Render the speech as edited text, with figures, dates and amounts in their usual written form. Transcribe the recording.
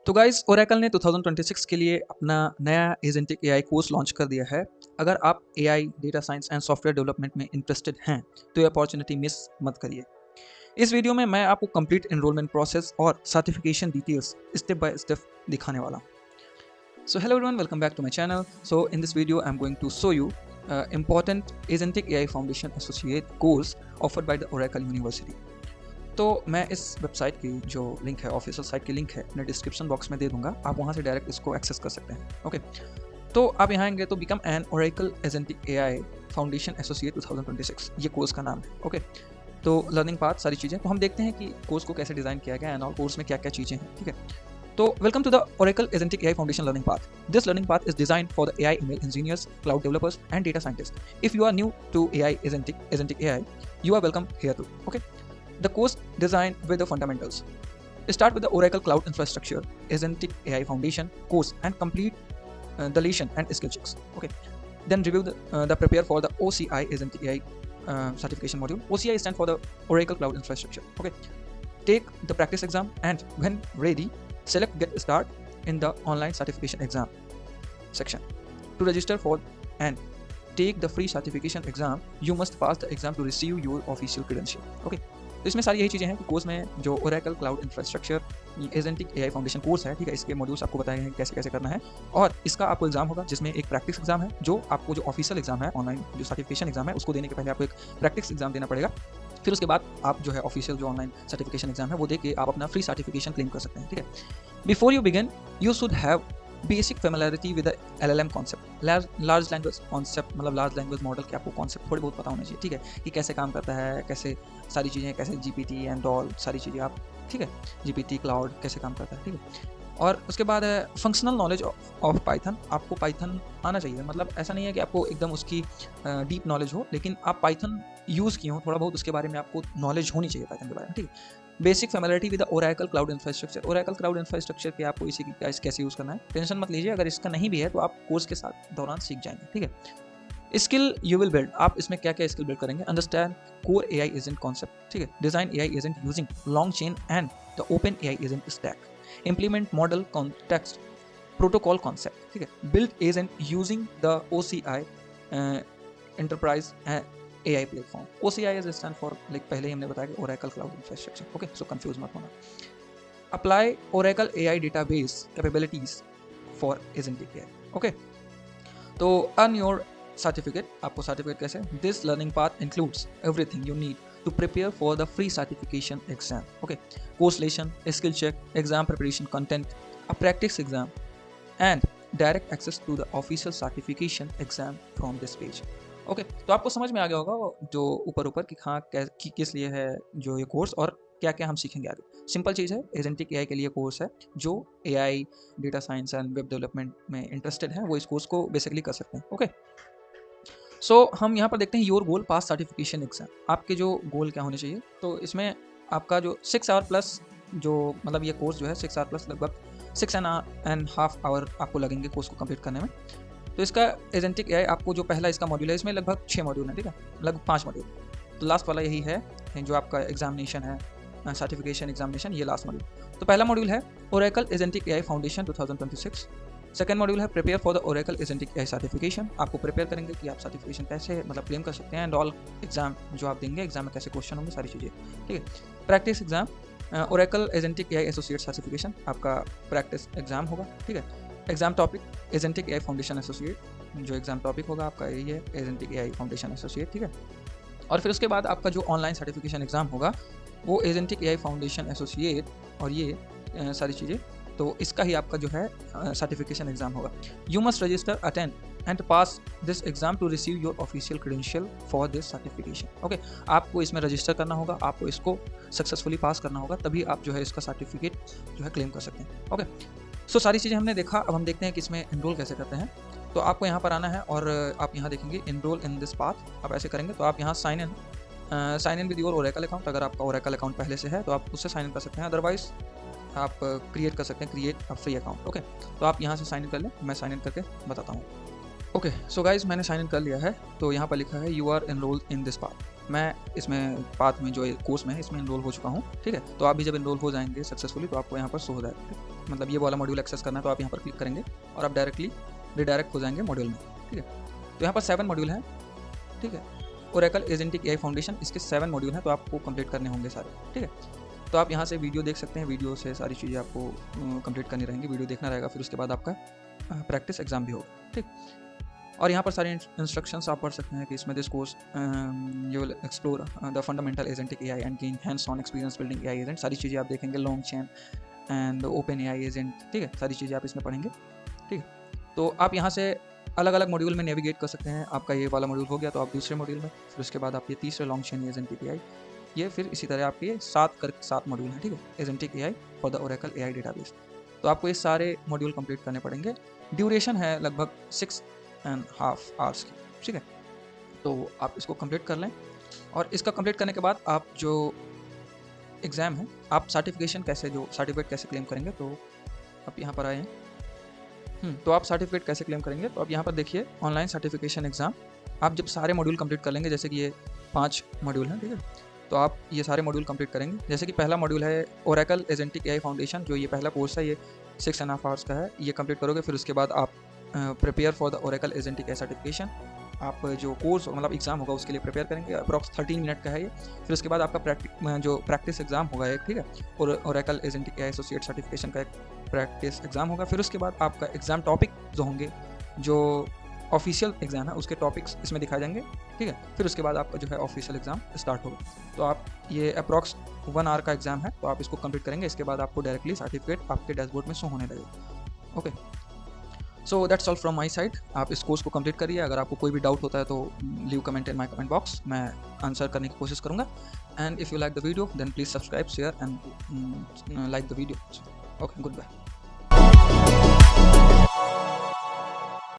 तो guys Oracle ने 2026 के लिए अपना नया एजेंटिक एआई कोर्स लॉन्च कर दिया है। अगर आप AI, data science and software development में इंटरेस्टेड हैं तो ये अपॉर्चुनिटी मिस मत करिए। इस वीडियो में मैं आपको कंप्लीट एनरोलमेंट प्रोसेस और certification details step by step दिखाने वाला हूँ। So hello everyone, welcome back to my channel. So in this video I am going to show you important agentic AI Foundation Associate course offered by the Oracle University। तो मैं इस website की जो link है, official site की link है, मैं description box में दे दूंगा। आप वहाँ से डायरेक्ट इसको एक्सेस कर सकते हैं। ओके, तो आप यहाँ आएंगे तो become an Oracle agentic AI foundation associate 2026 ये कोर्स का नाम है। ओके, तो लर्निंग पाथ सारी चीज़ें, तो हम देखते हैं कि कोर्स को कैसे डिज़ाइन किया गया एंड ऑल, कोर्स में क्या क्या चीज़ें हैं। ठीक है, तो welcome to the Oracle Agentic AI Foundation learning path. This learning path is designed for the AI ML engineers, cloud developers, and data scientists. If you are new to AI agentic AI, you are welcome here too. Okay, the course designed with the fundamentals. Start with the Oracle Cloud Infrastructure Agentic AI Foundation course and complete the lesson and skill checks. Okay, then review the prepare for the OCI Agentic AI certification module. OCI stands for the Oracle Cloud Infrastructure. Okay, take the practice exam and when ready, select Get Start in the online certification exam section. To register for and take the free certification exam, you must pass the exam to receive your official credential. Okay, तो इसमें सारी यही चीज़ें हैं कि course में जो Oracle Cloud Infrastructure agentic AI foundation course है, ठीक है, इसके मॉड्यूल्स आपको बताए हैं कैसे कैसे करना है। और इसका आपको एग्जाम होगा जिसमें एक प्रैक्टिस एग्जाम है, जो आपको जो ऑफिशियल एग्जाम है, ऑनलाइन जो सर्टिफिकेशन एग्जाम है, उसको देने के पहले आपको एक प्रैक्टिस एग्जाम देना पड़ेगा। फिर उसके बाद आप जो है ऑफिशियल जो ऑनलाइन सर्टिफिकेशन एग्जाम है वो दे के आप अपना फ्री सर्टिफिकेशन क्लेम कर सकते हैं। ठीक है, before you begin you should have basic familiarity with LLM concept, large language concept, मतलब लार्ज लैंग्वेज मॉडल के आपको कॉन्सेप्ट थोड़े बहुत पता होना चाहिए। ठीक है, कि कैसे काम करता है, कैसे सारी चीज़ें, कैसे GPT एंड ऑल सारी चीज़ें आप, ठीक है, GPT क्लाउड कैसे काम करता है। ठीक है, और उसके बाद है फंक्शनल नॉलेज ऑफ पाइथन। आपको पाइथन आना चाहिए, मतलब ऐसा नहीं है कि आपको एकदम उसकी डीप नॉलेज हो, लेकिन आप पाइथन यूज़ किए हो, थोड़ा बहुत उसके बारे में आपको नॉलेज होनी चाहिए पाइथन के बारे में। ठीक है, basic familiarity with Oracle cloud infrastructure. Oracle cloud infrastructure के आपको इसी की कैसे यूज़ करना है, टेंशन मत लीजिए। अगर इसका नहीं भी है तो आप कोर्स के साथ दौरान सीख जाएंगे। ठीक है, स्किल यू विल बिल्ड। आप इसमें क्या क्या स्किल बिल्ड करेंगे? Understand core AI agent concept, ठीक है, design AI agent using long chain and the open AI agent stack, implement model context protocol concept, ठीक है, build agent using the OCI enterprise AI platform. OCI is stand for, like पहले ही हमने बताया कि Oracle Cloud Infrastructure. Okay, so confuse मत होना। Apply Oracle AI database capabilities for agentic AI. Okay, तो earn your certificate। आपको certificate कैसे? This learning path includes everything you need to prepare for the free certification exam. Okay, course lesson, skill check, exam preparation content, a practice exam, and direct access to the official certification exam from this page. Okay, तो आपको समझ में आ गया होगा जो ऊपर कि हाँ किस लिए है जो ये कोर्स और क्या क्या हम सीखेंगे आगे। सिंपल चीज़ है, एजेंटिक AI के लिए कोर्स है। जो AI, data science and web development में इंटरेस्टेड है वो इस कोर्स को बेसिकली कर सकते हैं। ओके, सो हम यहाँ पर देखते हैं your goal pass certification exam. आपके जो गोल क्या होने चाहिए, तो इसमें आपका जो 6 आवर प्लस, जो मतलब ये कोर्स जो है 6 आवर प्लस, लगभग 6.5 आवर आपको लगेंगे कोर्स को कंप्लीट करने में। तो इसका एजेंटिक AI आपको जो पहला इसका मॉड्यूल है, इसमें लगभग 6 मॉड्यूल हैं, ठीक है, लगभग 5 मॉड्यूल। तो लास्ट वाला यही है जो आपका एग्जामिनेशन है, सर्टिफिकेशन एग्जामिनेशन, ये लास्ट मॉड्यूल। तो पहला मॉड्यूल है Oracle agentic AI foundation 2026। Second module है prepare for the Oracle agentic AI certification. आपको प्रिपेयर करेंगे कि आप सर्टिफिकेशन कैसे मतलब क्लेम कर सकते हैं एंड ऑल, एग्जाम जो आप देंगे एग्जाम में कैसे क्वेश्चन होंगे, सारी चीज़ें। ठीक है, practice exam Oracle agentic AI associate certification, आपका प्रैक्टिस एग्जाम होगा। ठीक है, exam topic agentic AI foundation associate, जो एग्जाम टॉपिक होगा आपका यही है, एजेंटिक AI फाउंडेशन एसोसिएट। ठीक है, और फिर उसके बाद आपका जो ऑनलाइन सर्टिफिकेशन एग्जाम होगा वो एजेंटिक AI फाउंडेशन एसोसिएट, और ये सारी चीज़ें, तो इसका ही आपका जो है सर्टिफिकेशन एग्जाम होगा। You must register, attend and pass this exam to receive your official credential for this certification. Okay, आपको इसमें रजिस्टर करना होगा, आपको इसको सक्सेसफुली पास करना होगा, तभी आप जो है इसका सर्टिफिकेट जो है क्लेम कर सकते हैं। ओके, सो सारी चीज़ें हमने देखा। अब हम देखते हैं कि इसमें एनरोल कैसे करते हैं। तो आपको यहाँ पर आना है और आप यहाँ देखेंगे एनरोल इन दिस पाथ। आप ऐसे करेंगे तो आप यहाँ sign in with your Oracle account. अगर आपका ओरेकल अकाउंट पहले से है तो आप उससे साइन इन कर सकते हैं, अदरवाइज आप क्रिएट कर सकते हैं, create a free account. Okay, तो आप यहाँ से साइन इन कर लें, मैं साइन इन करके बताता हूँ। ओके, सो गाइज मैंने साइन इन कर लिया है। तो यहाँ पर लिखा है you are enrolled in this path. मैं इसमें पाथ में जो कोर्स में है इसमें एनरोल हो चुका हूँ। ठीक है, तो आप भी जब एनरोल हो जाएंगे सक्सेसफुली तो आपको यहाँ पर शो हो जाएगा। मतलब ये वाला मॉड्यूल एक्सेस करना है तो आप यहाँ पर क्लिक करेंगे और आप डायरेक्टली रिडायरेक्ट हो जाएंगे मॉड्यूल में, ठीक है। तो यहाँ पर 7 मॉड्यूल हैं, ठीक है। ओरेकल एजेंटिक एआई फाउंडेशन, इसके 7 मॉड्यूल हैं, तो आपको कंप्लीट करने होंगे सारे, ठीक है। तो आप यहाँ से वीडियो देख सकते हैं, वीडियो से सारी चीज़ें आपको कंप्लीट करनी रहेंगी, वीडियो देखना रहेगा, फिर उसके बाद आपका प्रैक्टिस एग्जाम भी होगा, ठीक। और यहाँ पर सारे इंस्ट्रक्शंस आप पढ़ सकते हैं कि इसमें this course you will explore the fundamental agentic AI and gain hands on experience building AI agent, सारी चीज़ें आप देखेंगे, long chain and open AI agent, ठीक है, सारी चीज़ें आप इसमें पढ़ेंगे, ठीक है। तो आप यहाँ से अलग अलग मॉड्यूल में नेविगेट कर सकते हैं। आपका ये वाला मॉड्यूल हो गया तो आप दूसरे मॉड्यूल में, फिर उसके बाद आप ये तीसरे लॉन्ग चेन एजेंटिक एआई, ये फिर इसी तरह आपके ये 7 मॉड्यूल हैं, ठीक है, agentic AI for the Oracle AI database. तो आपको ये सारे मॉड्यूल कंप्लीट करने पड़ेंगे। ड्यूरेशन है लगभग 6.5 आवर्स की, ठीक है। तो आप इसको कंप्लीट कर लें और इसका कंप्लीट करने के बाद आप जो एग्ज़ाम है, आप सर्टिफिकेट कैसे क्लेम करेंगे, तो आप यहाँ पर आए हैं। तो आप सर्टिफिकेट कैसे क्लेम करेंगे, तो आप यहाँ पर देखिए ऑनलाइन सर्टिफिकेशन एग्ज़ाम। आप जब सारे मॉड्यूल कंप्लीट कर लेंगे, जैसे कि ये 5 मॉड्यूल हैं, ठीक है, तो आप ये सारे मॉड्यूल कंप्लीट करेंगे। जैसे कि पहला मॉड्यूल है ओरेकल एजेंटिक एआई फाउंडेशन, जो ये पहला कोर्स है, ये 6.5 आवर्स का है, ये कंप्लीट करोगे। फिर उसके बाद आप prepare for the Oracle agentic AI certification, आप जो कोर्स मतलब एग्ज़ाम होगा उसके लिए प्रिपेयर करेंगे, अप्रॉक्स 13 मिनट का है ये। फिर उसके बाद आपका प्रैक्टिस एग्ज़ाम होगा एक, ठीक है, और Oracle agentic AI associate certification का एक प्रैक्टिस एग्ज़ाम होगा। फिर उसके बाद आपका एग्ज़ाम टॉपिक जो होंगे, जो ऑफिशियल एग्ज़ाम है उसके टॉपिक्स इसमें दिखाए जाएंगे, ठीक है। फिर उसके बाद आपका जो है ऑफिशियल एग्ज़ाम स्टार्ट होगा। तो आप ये अप्रॉक्स 1 आवर का एग्ज़ाम है, तो आप इसको कंप्लीट करेंगे। इसके बाद आपको डायरेक्टली सर्टिफिकेट आपके डैशबोर्ड में शो होने लगेगा। Okay, so that's all from my side. आप इस कोर्स को कंप्लीट करिए। अगर आपको कोई भी डाउट होता है तो leave comment in my comment box, मैं आंसर करने की कोशिश करूँगा। And if you like the video then please subscribe, share and like the video. Okay, good bye.